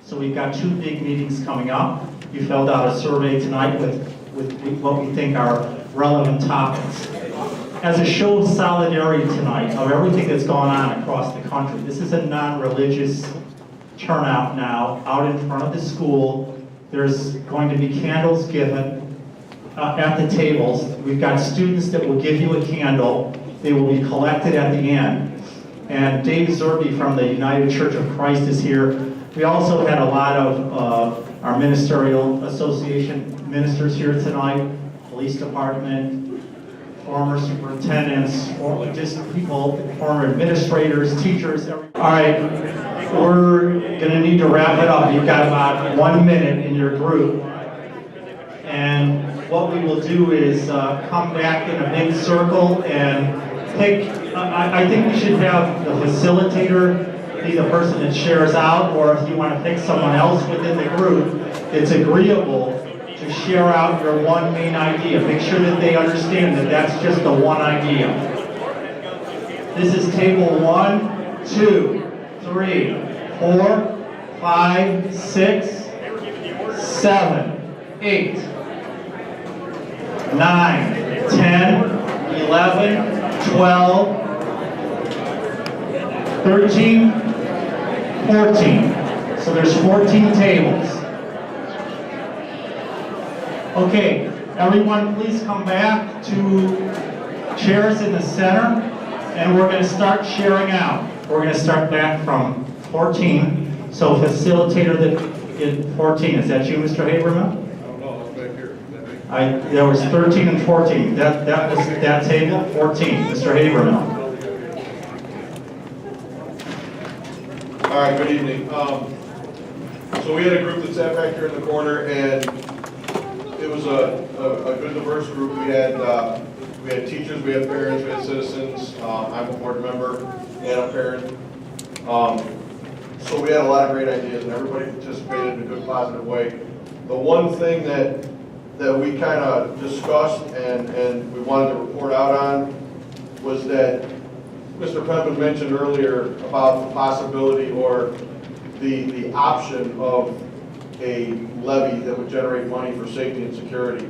So we've got two big meetings coming up. You filled out a survey tonight with what we think are relevant topics. As a show of solidarity tonight of everything that's gone on across the country, this is a non-religious turnout now out in front of the school. There's going to be candles given at the tables. We've got students that will give you a candle. They will be collected at the end. And Dave Zerbe from the United Church of Christ is here. We also had a lot of our ministerial association ministers here tonight, police department, former superintendents, or just people, former administrators, teachers. All right, we're going to need to wrap it up. You've got about 1 minute in your group. And what we will do is come back in a big circle and pick, I think we should have the facilitator be the person that shares out, or if you want to pick someone else within the group, it's agreeable to share out your one main idea. Make sure that they understand that that's just the one idea. This is table 1, 2, 3, 4, 5, 6, 7, 8, 9, 10, 11, 12, 13, 14. So there's 14 tables. Okay, everyone please come back to chairs in the center, and we're going to start sharing out. We're going to start back from 14. So facilitator that in 14, is that you, Mr. Haberman? No, it's back here. There was 13 and 14. That was that table, 14. Mr. Haberman. All right, good evening. So we had a group that sat back here in the corner, and it was a good diverse group. We had teachers, we had parents, we had citizens. I'm a board member and a parent. So we had a lot of great ideas, and everybody participated in a good, positive way. The one thing that we kind of discussed and we wanted to report out on was that Mr. Pempin mentioned earlier about the possibility or the option of a levy that would generate money for safety and security.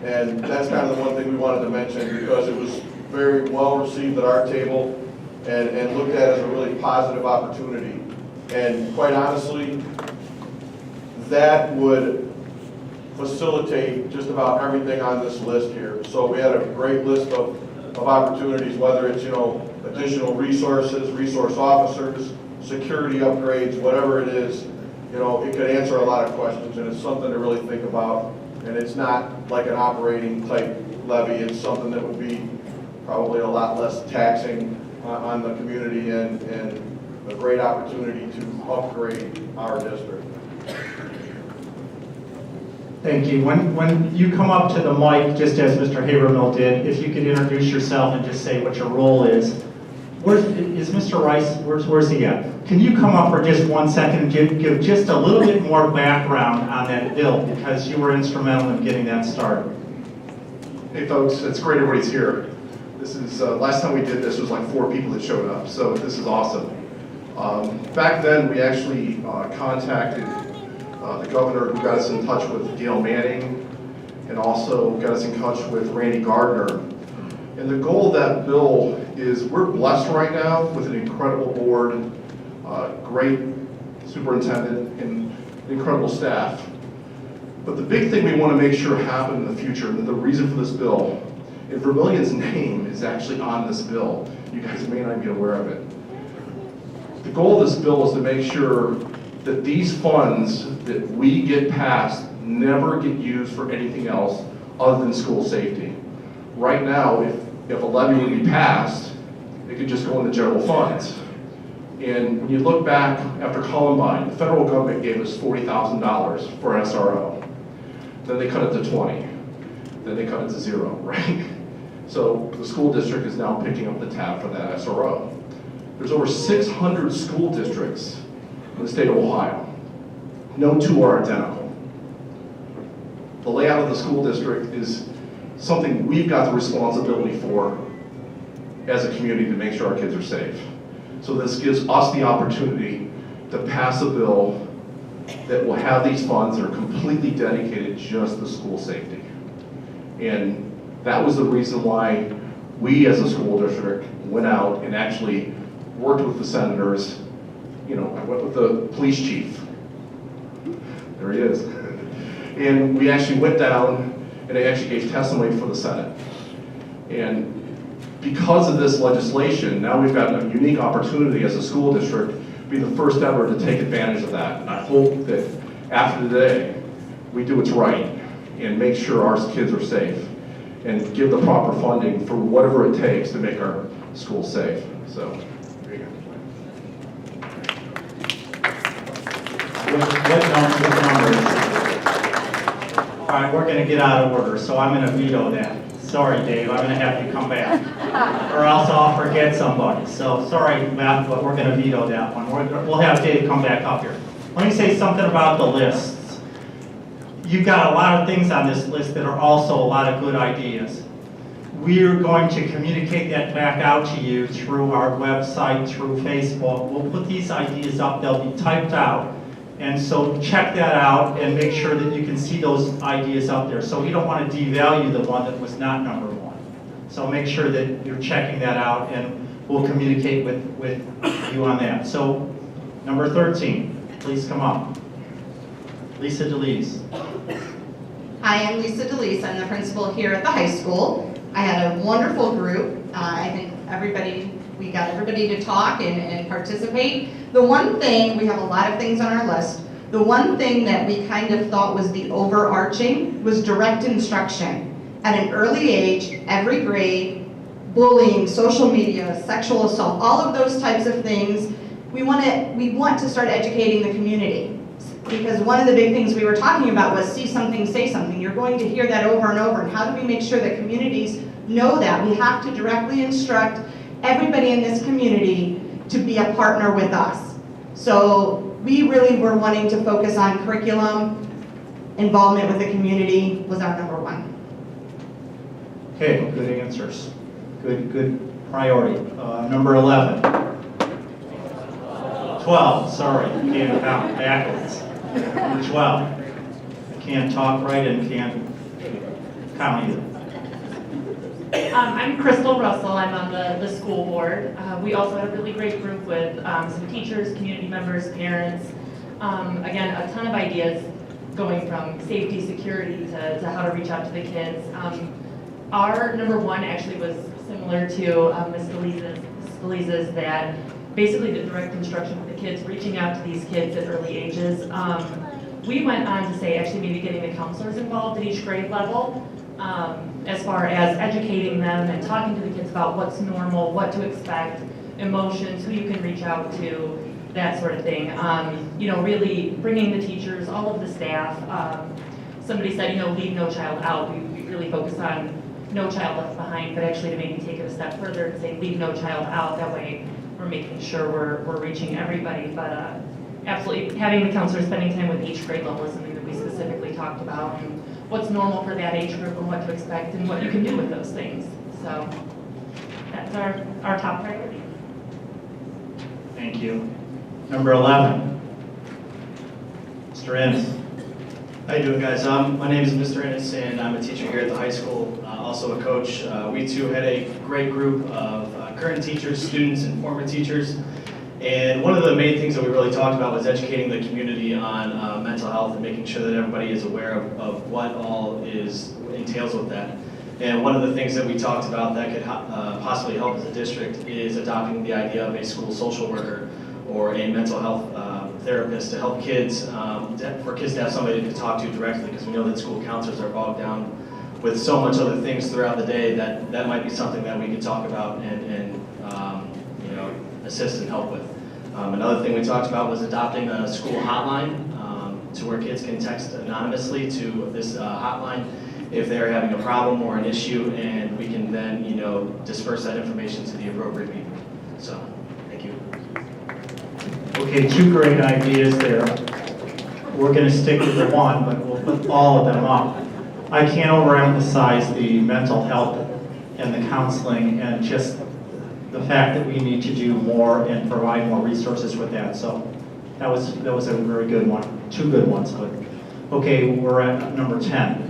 And that's kind of the one thing we wanted to mention because it was very well received at our table and looked at as a really positive opportunity. And quite honestly, that would facilitate just about everything on this list here. So we had a great list of opportunities, whether it's, additional resources, resource officers, security upgrades, whatever it is, it could answer a lot of questions, and it's something to really think about. And it's not like an operating type levy. It's something that would be probably a lot less taxing on the community and a great opportunity to upgrade our district. Thank you. When you come up to the mic, just as Mr. Habermill did, if you could introduce yourself and just say what your role is. Is Mr. Rice, where's he at? Can you come up for just 1 second and give just a little bit more background on that bill, because you were instrumental in getting that started. Hey folks, it's great everybody's here. This is, last time we did this was like 4 people that showed up, so this is awesome. Back then we actually contacted the governor, who got us in touch with Gail Manning, and also got us in touch with Randy Gardner. And the goal of that bill is we're blessed right now with an incredible board, great superintendent, and incredible staff. But the big thing we want to make sure happen in the future, and the reason for this bill, and Vermilion's name is actually on this bill. You guys may not be aware of it. The goal of this bill is to make sure that these funds that we get passed never get used for anything else other than school safety. Right now, if a levy would be passed, it could just go in the general funds. And when you look back after Columbine, the federal government gave us $40,000 for SRO. Then they cut it to 20. Then they cut it to 0, right? So the school district is now picking up the tab for that SRO. There's over 600 school districts in the state of Ohio. No two are identical. The layout of the school district is something we've got the responsibility for as a community to make sure our kids are safe. So this gives us the opportunity to pass a bill that will have these funds that are completely dedicated just to school safety. And that was the reason why we as a school district went out and actually worked with the senators. You know, I went with the police chief. There he is. And we actually went down and I actually gave testimony for the Senate. And because of this legislation, now we've got a unique opportunity as a school district to be the first ever to take advantage of that. And I hope that after today, we do what's right and make sure our kids are safe and give the proper funding for whatever it takes to make our schools safe. So, there you go. What numbers? All right, we're gonna get out of order, so I'm gonna veto that. Sorry, Dave, I'm gonna have you come back. Or else I'll forget somebody. So, sorry, Matt, but we're gonna veto that one. We'll have Dave come back up here. Let me say something about the lists. You've got a lot of things on this list that are also a lot of good ideas. We're going to communicate that back out to you through our website, through Facebook. We'll put these ideas up, they'll be typed out. And so check that out and make sure that you can see those ideas up there. So we don't want to devalue the one that was not number one. So make sure that you're checking that out and we'll communicate with you on that. So number 13, please come up. Lisa DeLeese. Hi, I'm Lisa DeLeese. I'm the principal here at the high school. I had a wonderful group. I think we got everybody to talk and participate. The one thing, we have a lot of things on our list. The one thing that we kind of thought was the overarching was direct instruction. At an early age, every grade, bullying, social media, sexual assault, all of those types of things, we want to start educating the community. Because one of the big things we were talking about was see something, say something. You're going to hear that over and over. And how do we make sure that communities know that? We have to directly instruct everybody in this community to be a partner with us. So we really were wanting to focus on curriculum, involvement with the community was our number one. Okay, good answers. Good priority. Number 11. 12, sorry, can't count backwards. 12. I can't talk right and can't count either. I'm Crystal Russell. I'm on the school board. We also had a really great group with some teachers, community members, parents. Again, a ton of ideas going from safety, security to how to reach out to the kids. Our number one actually was similar to Ms. Delisa's, that basically the direct instruction with the kids, reaching out to these kids at early ages. We went on to say actually maybe getting the counselors involved at each grade level. As far as educating them and talking to the kids about what's normal, what to expect, emotions, who you can reach out to, that sort of thing. Really bringing the teachers, all of the staff. Somebody said, leave no child out. We really focus on no child left behind, but actually to maybe take it a step further and say leave no child out. That way we're making sure we're reaching everybody. But absolutely having the counselors spending time with each grade level is something that we specifically talked about. And what's normal for that age group and what to expect and what you can do with those things. So that's our top priority. Thank you. Number 11. Mr. Ennis. How you doing, guys? My name is Mr. Ennis, and I'm a teacher here at the high school, also a coach. We too had a great group of current teachers, students, and former teachers. And one of the main things that we really talked about was educating the community on mental health and making sure that everybody is aware of what all entails with that. And one of the things that we talked about that could possibly help as a district is adopting the idea of a school social worker or a mental health therapist to help kids, for kids to have somebody to talk to directly, because we know that school counselors are bogged down with so much other things throughout the day that might be something that we could talk about and assist and help with. Another thing we talked about was adopting a school hotline to where kids can text anonymously to this hotline if they're having a problem or an issue, and we can then disperse that information to the appropriate people. So, thank you. Okay, 2 great ideas there. We're going to stick with the one, but we'll put all of them up. I can't overemphasize the mental health and the counseling and just the fact that we need to do more and provide more resources with that. So That was a very good one, 2 good ones, but, okay, we're at number 10.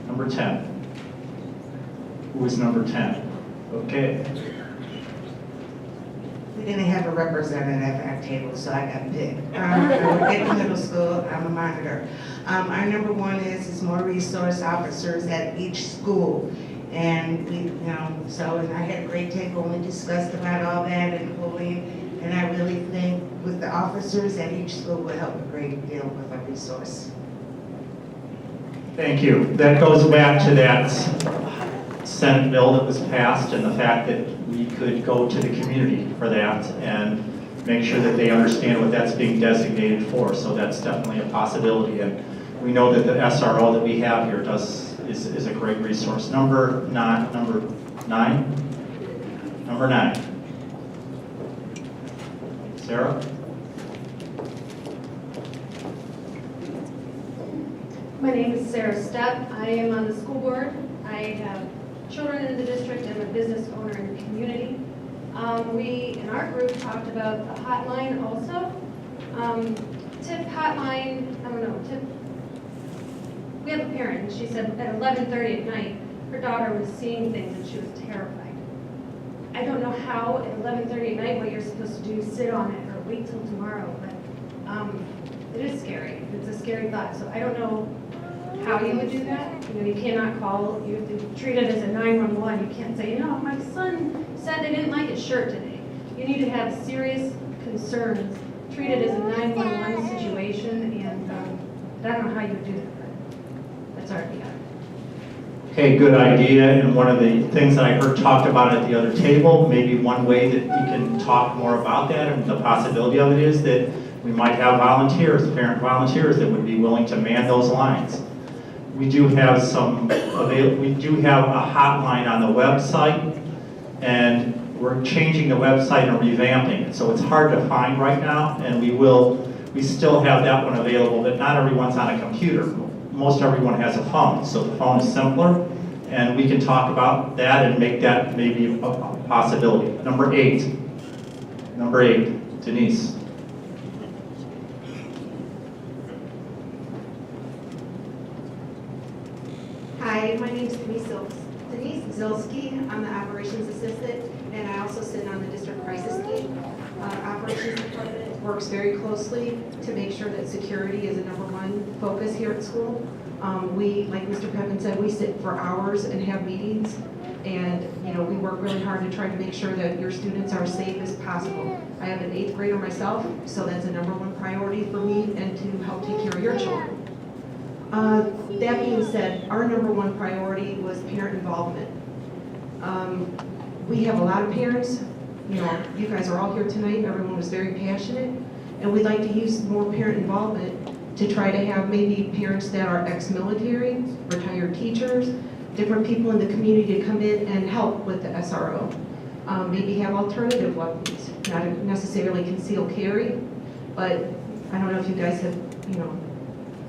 Number 10. Who is number 10? Okay. We didn't have a representative at our table, so I got picked. I work at the middle school, I'm a monitor. Our number one is more resource officers at each school. And we, and I had a great table and we discussed about all that and bullying. And I really think with the officers at each school will help a great deal with our resource. Thank you. That goes back to that Senate bill that was passed and the fact that we could go to the community for that and make sure that they understand what that's being designated for. So that's definitely a possibility. And we know that the SRO that we have here is a great resource. Number nine. Sarah? My name is Sarah Stepp. I am on the school board. I have children in the district and a business owner in the community. We, in our group, talked about the hotline also. Tip hotline, we have a parent, and she said at 11:30 at night, her daughter was seeing things and she was terrified. I don't know how at 11:30 at night what you're supposed to do, sit on it or wait till tomorrow, but it is scary. It's a scary thought, so I don't know how you would do that. You cannot call, you have to treat it as a 911. You can't say, my son said they didn't like his shirt today. You need to have serious concerns, treat it as a 911 situation, and I don't know how you would do that, but that's our idea. Okay, good idea. And one of the things that I heard talked about at the other table, maybe one way that we can talk more about that and the possibility of it is that we might have volunteers, parent volunteers that would be willing to man those lines. We do have we do have a hotline on the website, and we're changing the website and revamping it. So it's hard to find right now, and we still have that one available, but not everyone's on a computer. Most everyone has a phone, so the phone is simpler, and we can talk about that and make that maybe a possibility. Number 8, Denise. Hi, my name is Denise Zilski. I'm the operations assistant, and I also sit on the district crisis team. Operations department works very closely to make sure that security is a #1 focus here at school. We, like Mr. Pepin said, we sit for hours and have meetings, and we work really hard to try to make sure that your students are safe as possible. I have an 8th grader myself, so that's a #1 priority for me and to help take care of your children. That being said, our #1 priority was parent involvement. We have a lot of parents. You guys are all here tonight. Everyone was very passionate, and we'd like to use more parent involvement to try to have maybe parents that are ex-military, retired teachers, different people in the community to come in and help with the SRO. Maybe have alternative weapons, not necessarily concealed carry, but I don't know if you guys have,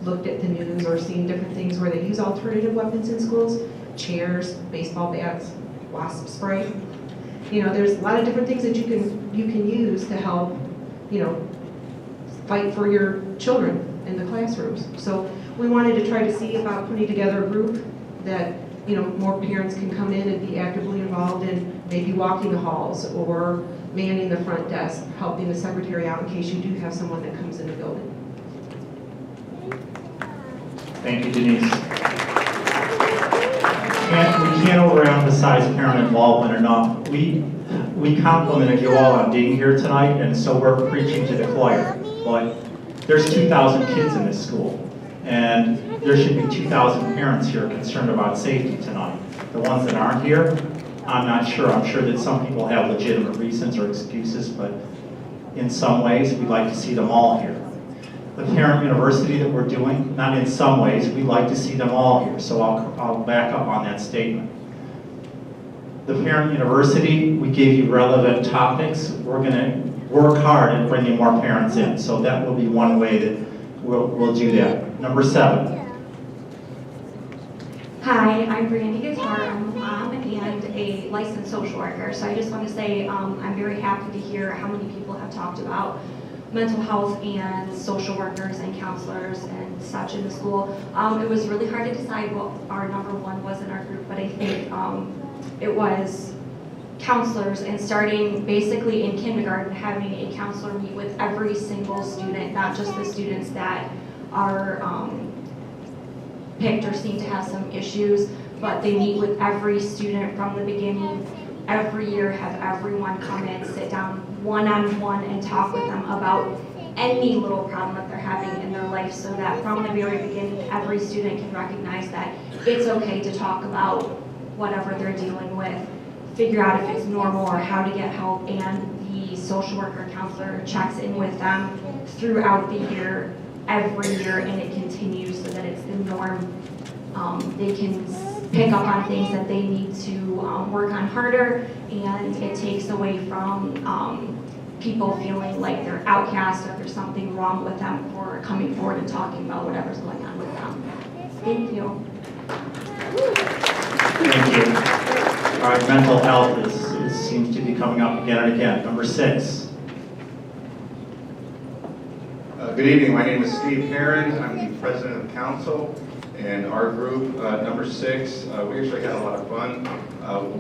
looked at the news or seen different things where they use alternative weapons in schools, chairs, baseball bats, wasp spray. There's a lot of different things that you can use to help, fight for your children in the classrooms. So we wanted to try to see about putting together a group that, more parents can come in and be actively involved in maybe walking the halls or manning the front desk, helping the secretary out in case you do have someone that comes in the building. Thank you, Denise. We can't overemphasize parent involvement enough. We complimented you all on being here tonight, and so we're preaching to the choir. But there's 2,000 kids in this school, and there should be 2,000 parents here concerned about safety tonight. The ones that aren't here, I'm not sure. I'm sure that some people have legitimate reasons or excuses, but in some ways, we'd like to see them all here. The parent university that we're doing, not in some ways, we'd like to see them all here, so I'll back up on that statement. The parent university, we gave you relevant topics. We're going to work hard at bringing more parents in, so that will be one way that we'll do that. Number 7. Hi, I'm Brandy Guitar. I'm a mom and a licensed social worker. So I just want to say I'm very happy to hear how many people have talked about mental health and social workers and counselors and such in the school. It was really hard to decide what our number one was in our group, but I think it was counselors, and starting basically in kindergarten, having a counselor meet with every single student, not just the students that are picked or seem to have some issues, but they meet with every student from the beginning. Every year, have everyone come in, sit down one-on-one and talk with them about any little problem that they're having in their life, so that from the very beginning, every student can recognize that it's okay to talk about whatever they're dealing with, figure out if it's normal or how to get help, and the social worker counselor checks in with them throughout the year, every year, and it continues so that it's the norm. They can pick up on things that they need to work on harder, and it takes away from people feeling like they're outcast or there's something wrong with them for coming forward and talking about whatever's going on with them. Thank you. Thank you. All right, mental health seems to be coming up again and again. Number 6. Good evening, my name is Steve Herron. I'm the president of council, and our group, number 6, we actually had a lot of fun.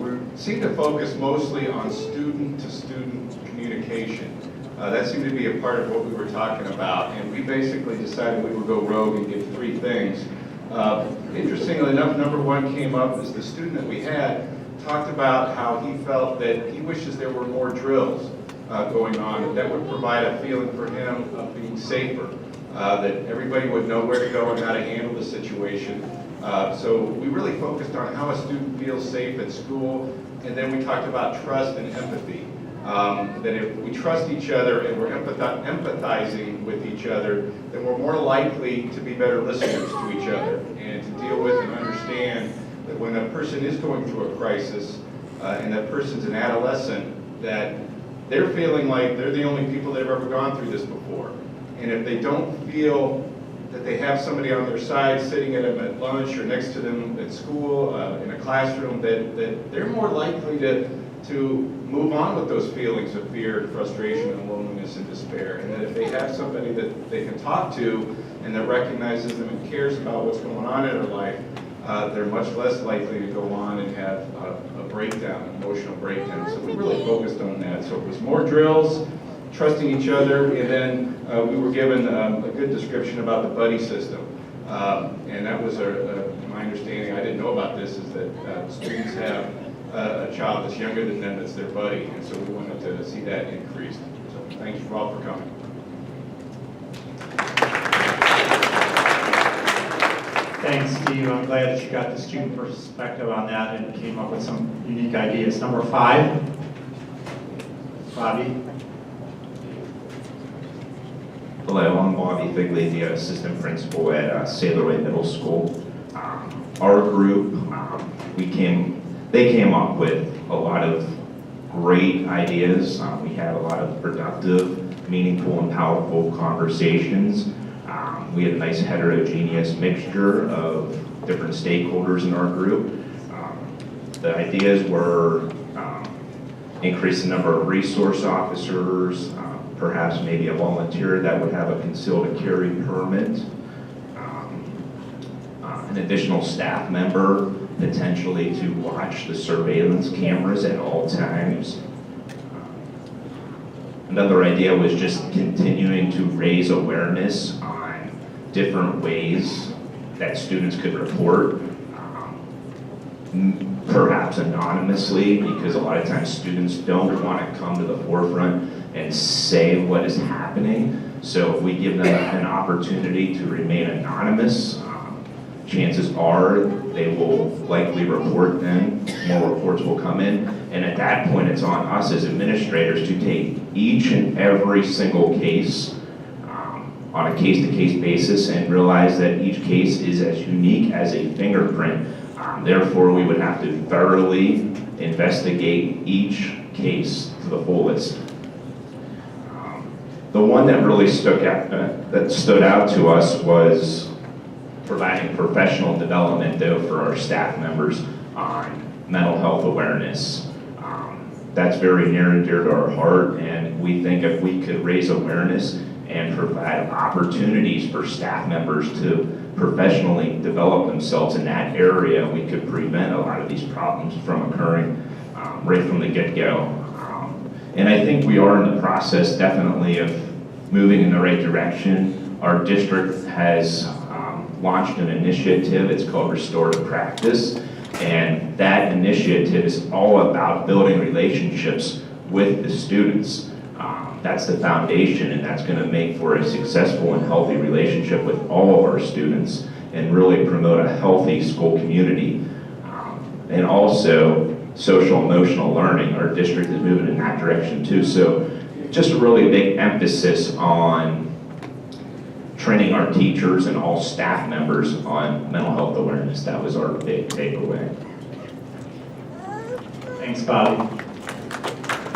We seemed to focus mostly on student-to-student communication. That seemed to be a part of what we were talking about, and we basically decided we would go rogue and give 3 things. Interestingly enough, number 1 came up as the student that we had talked about how he felt that he wishes there were more drills going on, that would provide a feeling for him of being safer, that everybody would know where to go and how to handle the situation. So we really focused on how a student feels safe at school, and then we talked about trust and empathy. That if we trust each other and we're empathizing with each other, then we're more likely to be better listeners to each other and to deal with and understand that when a person is going through a crisis and that person's an adolescent, that they're feeling like they're the only people that have ever gone through this before. And if they don't feel that they have somebody on their side sitting at them at lunch or next to them at school, in a classroom, that they're more likely to move on with those feelings of fear, frustration, and loneliness and despair. And that if they have somebody that they can talk to and that recognizes them and cares about what's going on in their life, they're much less likely to go on and have a breakdown, an emotional breakdown. So we really focused on that. So it was more drills, trusting each other, and then we were given a good description about the buddy system. And that was my understanding. I didn't know about this, is that students have a child that's younger than them that's their buddy, and so we wanted to see that increased. So thank you all for coming. Thanks, Steve. I'm glad that you got the student perspective on that and came up with some unique ideas. Number 5, Bobby. Hello, I'm Bobby Figley, the assistant principal at Sailorway Middle School. Our group, they came up with a lot of great ideas. We had a lot of productive, meaningful, and powerful conversations. We had a nice heterogeneous mixture of different stakeholders in our group. The ideas were increase the number of resource officers, perhaps maybe a volunteer that would have a concealed carry permit, an additional staff member potentially to watch the surveillance cameras at all times. Another idea was just continuing to raise awareness on different ways that students could report, perhaps anonymously, because a lot of times students don't want to come to the forefront and say what is happening. So if we give them an opportunity to remain anonymous, chances are they will likely report then, more reports will come in, and at that point it's on us as administrators to take each and every single case on a case-to-case basis and realize that each case is as unique as a fingerprint. Therefore, we would have to thoroughly investigate each case to the fullest. The one that really stood out to us was providing professional development, though, for our staff members on mental health awareness. That's very near and dear to our heart, and we think if we could raise awareness and provide opportunities for staff members to professionally develop themselves in that area, we could prevent a lot of these problems from occurring right from the get-go. And I think we are in the process definitely of moving in the right direction. Our district has launched an initiative, it's called Restore to Practice, and that initiative is all about building relationships with the students. That's the foundation, and that's going to make for a successful and healthy relationship with all of our students and really promote a healthy school community. And also social emotional learning. Our district is moving in that direction too. So just a really big emphasis on training our teachers and all staff members on mental health awareness. That was our big takeaway. Thanks, Bobby.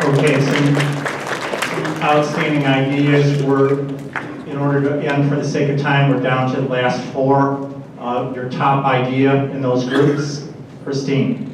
Okay, some outstanding ideas. In order to end for the sake of time, we're down to the last four. Your top idea in those groups. Christine.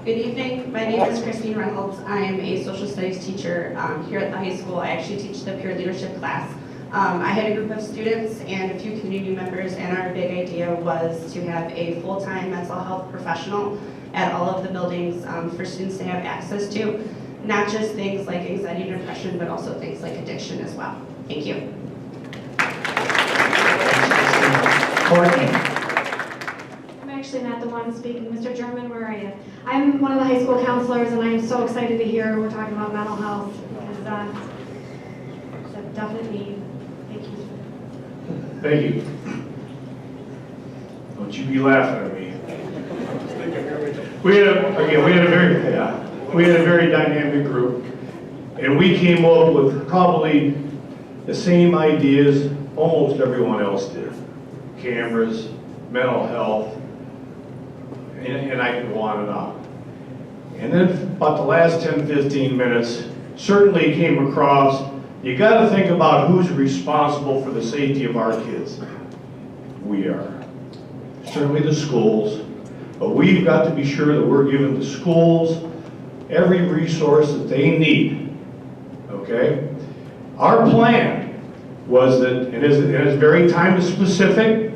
Good evening. My name is Christine Reynolds. I am a social studies teacher here at the high school. I actually teach the peer leadership class. I had a group of students and a few community members, and our big idea was to have a full-time mental health professional at all of the buildings for students to have access to. Not just things like anxiety and depression, but also things like addiction as well. Thank you. Courtney. I'm actually not the one speaking. Mr. German, where are you? I'm one of the high school counselors, and I'm so excited to hear we're talking about mental health, because it's a definite need. Thank you. Thank you. Don't you be laughing at me. We had a very dynamic group, and we came up with probably the same ideas almost everyone else did. Cameras, mental health, and I can go on and on. And then about the last 10, 15 minutes, certainly came across, you gotta think about who's responsible for the safety of our kids. We are. Certainly the schools, but we've got to be sure that we're giving the schools every resource that they need, okay? Our plan was that, it is very time specific,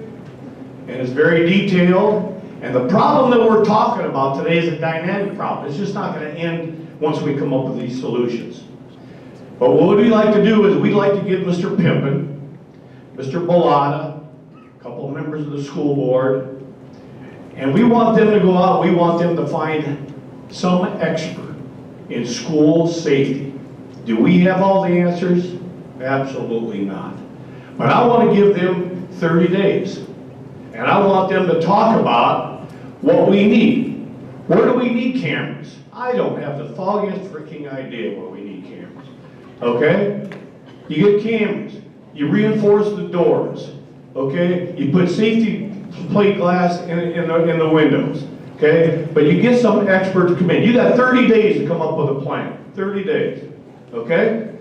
and it's very detailed, and the problem that we're talking about today is a dynamic problem. It's just not gonna end once we come up with these solutions. But what we'd like to do is we'd like to give Mr. Pimpin, Mr. Bellotta, a couple of members of the school board, and we want them to go out, we want them to find some expert in school safety. Do we have all the answers? Absolutely not. But I want to give them 30 days. And I want them to talk about what we need. Where do we need cameras? I don't have the foggiest freaking idea where we need cameras. Okay? You get cameras. You reinforce the doors. Okay? You put safety plate glass in the windows. Okay? But you get some experts to come in. You got 30 days to come up with a plan. 30 days. Okay?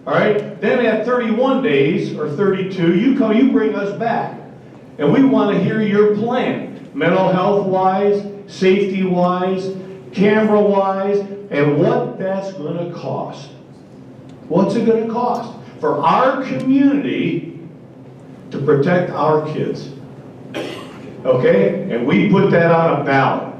All right? Then at 31 days or 32, you bring us back. And we want to hear your plan. Mental health wise, safety wise, camera wise, and what that's going to cost. What's it going to cost for our community to protect our kids? Okay? And we put that on a ballot.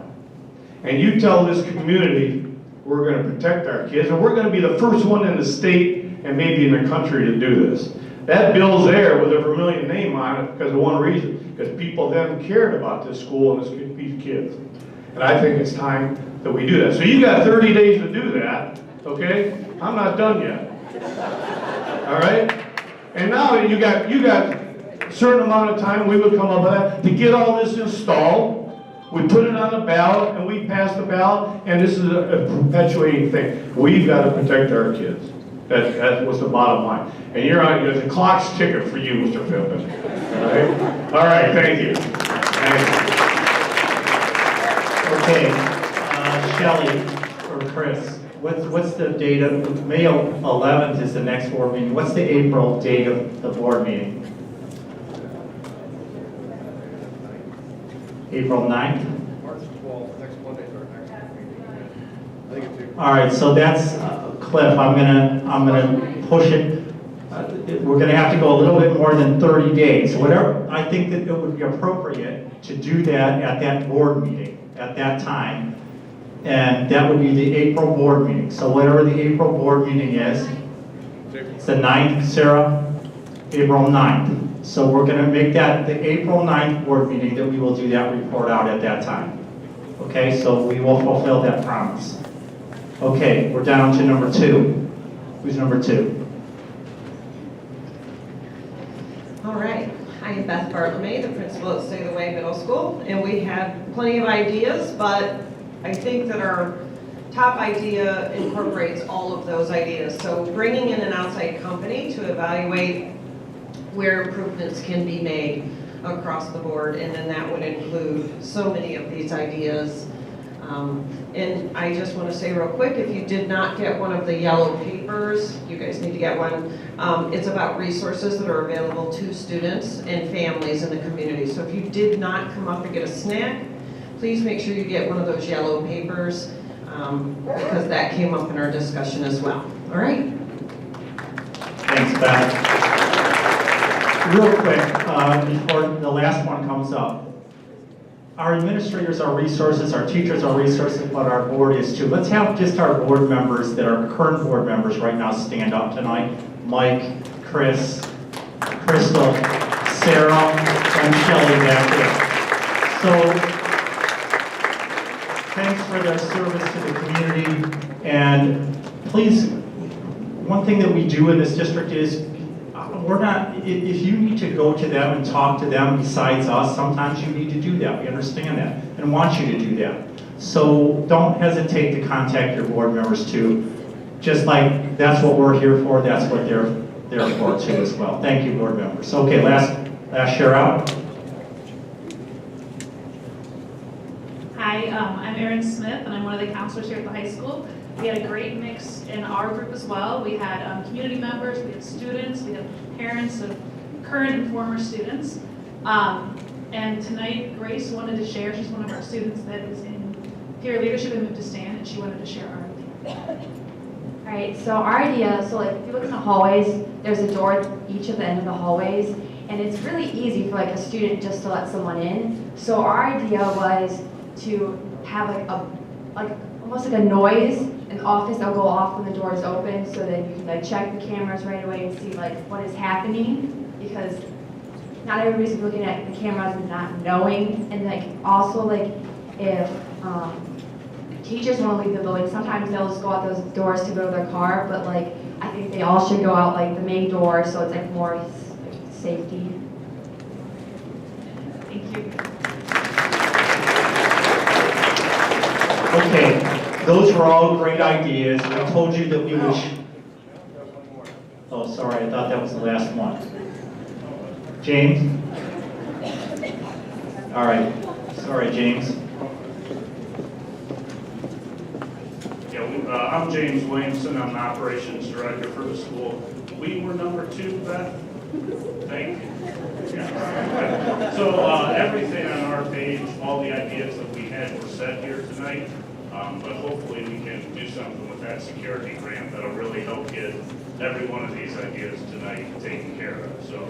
And you tell this community we're going to protect our kids, and we're going to be the first one in the state and maybe in the country to do this. That bill's there with a Vermilion name on it because of one reason, because people then cared about this school and these kids. And I think it's time that we do that. So you got 30 days to do that, okay? I'm not done yet. All right? And now you got a certain amount of time, we would come up with that, to get all this installed. We put it on the ballot, and we pass the ballot, and this is a perpetuating thing. We've got to protect our kids. That was the bottom line. And the clock's ticking for you, Mr. Pimpin. All right, thank you. Okay, Shelley or Chris, what's the date of, May 11th is the next board meeting. What's the April date of the board meeting? April 9th? March 12th, next Monday is our next meeting. All right, so that's Cliff. I'm gonna push it. We're gonna have to go a little bit more than 30 days. Whatever, I think that it would be appropriate to do that at that board meeting, at that time. And that would be the April board meeting. So whatever the April board meeting is, it's the 9th, Sarah? April 9th. So we're gonna make that the April 9th board meeting that we will do that report out at that time. Okay, so we will fulfill that promise. Okay, we're down to number 2. Who's number 2? All right, I am Beth Bartlemay, the principal at Stay the Way Middle School, and we had plenty of ideas, but I think that our top idea incorporates all of those ideas. So bringing in an outside company to evaluate where improvements can be made across the board, and then that would include so many of these ideas. And I just want to say real quick, if you did not get one of the yellow papers, you guys need to get one. It's about resources that are available to students and families in the community. So if you did not come up and get a snack, please make sure you get one of those yellow papers, because that came up in our discussion as well. All right? Thanks, Beth. Real quick, before the last one comes up, our administrators are resources, our teachers are resources, but our board is too. Let's have just our board members that are current board members right now stand up tonight. Mike, Chris, Crystal, Sarah, and Shelley back there. So, thanks for their service to the community. And please, one thing that we do in this district is, we're not, if you need to go to them and talk to them besides us, sometimes you need to do that. We understand that and want you to do that. So don't hesitate to contact your board members too. Just like that's what we're here for, that's what they're there for too as well. Thank you, board members. Okay, last share out. Hi, I'm Erin Smith, and I'm one of the counselors here at the high school. We had a great mix in our group as well. We had community members, we had students, we had parents of current and former students. And tonight, Grace wanted to share, she's one of our students that is in peer leadership and moved to stand, and she wanted to share our idea. All right, so our idea, so like if you look in the hallways, there's a door at each of the end of the hallways, and it's really easy for like a student just to let someone in. So our idea was to have like almost like a noise in the office that'll go off when the door is open, so that you can like check the cameras right away and see like what is happening, because not everybody's looking at the cameras and not knowing. And like also like if teachers want to leave the building, sometimes they'll just go out those doors to go to their car, but like I think they all should go out like the main door, so it's like more safety. Thank you. Okay, those were all great ideas. I told you that we would. Oh, sorry, I thought that was the last one. James? All right, sorry, James. Yeah, I'm James Williamson. I'm the operations director for the school. We were number 2, Beth. Thank you. Yeah. So everything on our page, all the ideas that we had were set here tonight, but hopefully we can do something with that security grant that'll really help get every one of these ideas tonight taken care of. So.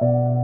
you.